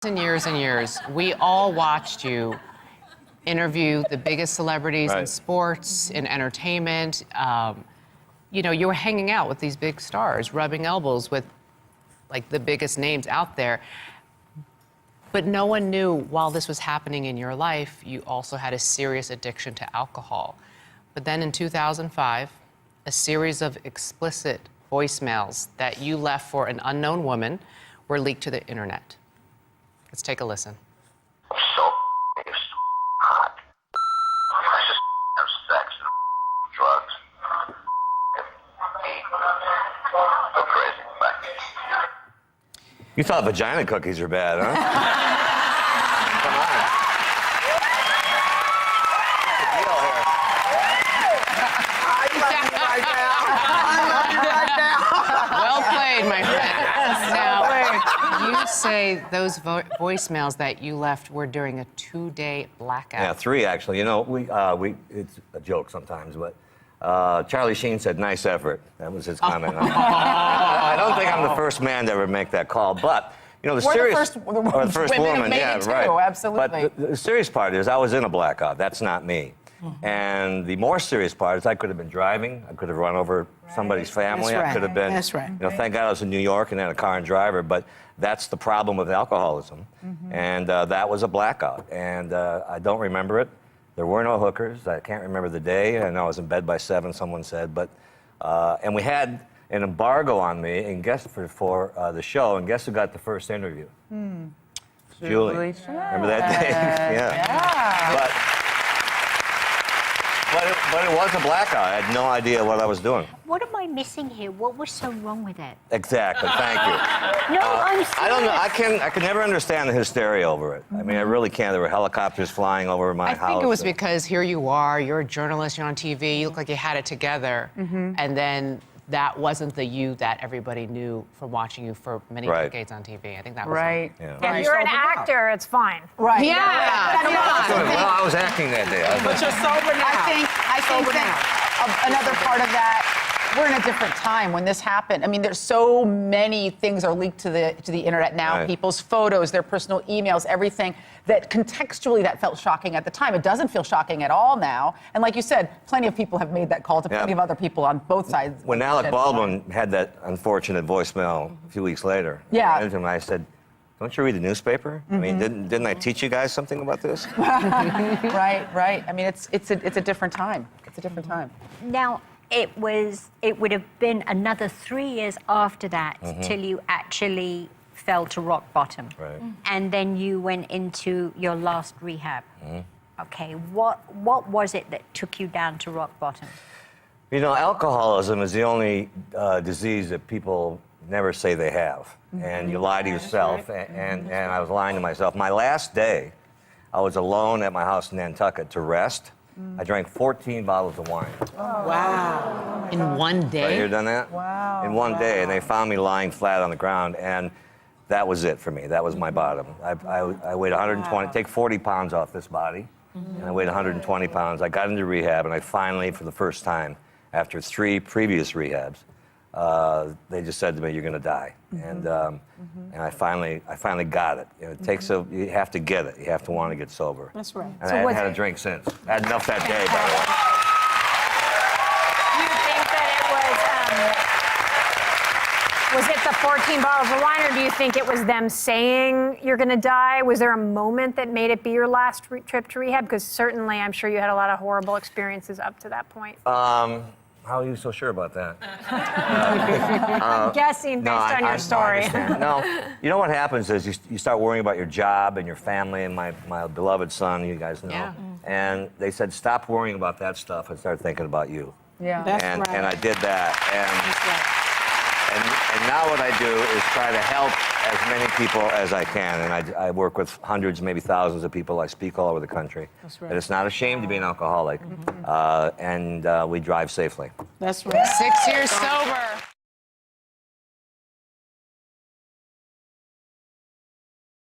and years and years, we all watched you interview the biggest celebrities in sports, in entertainment. You know, you were hanging out with these big stars, rubbing elbows with, like, the biggest names out there. But no one knew while this was happening in your life, you also had a serious addiction to alcohol. But then in 2005, a series of explicit voicemails that you left for an unknown woman were leaked to the internet. Let's take a listen. I'm so hot. I just have sex and drugs. Go crazy. Bye. You thought vagina cookies were bad, huh? Come on. Well played, my friend. Now, you say those voicemails that you left were during a 2-day blackout. Yeah, 3 actually. You know, it's a joke sometimes, but Charlie Sheen said, "Nice effort." That was his comment. I don't think I'm the first man to ever make that call, but you know, the first woman, yeah, too, right. Absolutely. But the serious part is I was in a blackout. That's not me. And the more serious part is I could have been driving. I could have run over somebody's family. I could have been. That's right. You know, thank God I was in New York and had a car and driver. But that's the problem with alcoholism. And that was a blackout. And I don't remember it. There were no hookers. I can't remember the day. I know I was in bed by 7, someone said. But and we had an embargo on me and guess for the show. And guess who got the first interview? Julie. Remember that day? Yeah. But it was a blackout. I had no idea what I was doing. What am I missing here? What was so wrong with it? Exactly. Thank you. No, I'm serious. I don't know. I can never understand the hysteria over it. I mean, I really can't. There were helicopters flying over my house. I think it was because here you are, you're a journalist, you're on TV, you look like you had it together, and then that wasn't the you that everybody knew from watching you for many decades on TV. I think that was right. Yeah. If you're an actor, it's fine. Right. Yeah. Well, I was acting that day. But you're sober now. I think that another part of that, we're in a different time when this happened. I mean, there's so many things are leaked to the internet now. People's photos, their personal emails, everything that contextually that felt shocking at the time. It doesn't feel shocking at all now. And like you said, plenty of people have made that call to plenty of other people on both sides. When Alec Baldwin had that unfortunate voicemail a few weeks later, I said, "Don't you read the newspaper? I mean, didn't I teach you guys something about this?" Right. I mean, it's a different time. It's a different time. Now, it would have been another 3 years after that till you actually fell to rock bottom. Right. And then you went into your last rehab. Okay, what was it that took you down to rock bottom? You know, alcoholism is the only disease that people never say they have. And you lie to yourself, and I was lying to myself. My last day, I was alone at my house in Nantucket to rest. I drank 14 bottles of wine. Wow. In one day? Have you ever done that? Wow. In one day, and they found me lying flat on the ground, and that was it for me. That was my bottom. I weighed 120, take 40 pounds off this body, and I weighed 120 pounds. I got into rehab, and I finally, for the first time, after 3 previous rehabs, they just said to me, "You're going to die," and I finally got it. You know, it takes you have to get it. You have to want to get sober. That's right. And I haven't had a drink since. I had enough that day, by the way. Do you think that it was it the 14 bottles of wine, or do you think it was them saying you're going to die? Was there a moment that made it be your last trip to rehab? Because certainly, I'm sure you had a lot of horrible experiences up to that point. How are you so sure about that? I'm guessing based on your story. No, you know what happens is you start worrying about your job and your family, and my beloved son, you guys know. Yeah. And they said, stop worrying about that stuff and start thinking about you. Yeah. And I did that. And now what I do is try to help as many people as I can. And I work with hundreds, maybe thousands of people. I speak all over the country. That's right. And it's not a shame to be an alcoholic. And we drive safely. That's right. 6 years sober.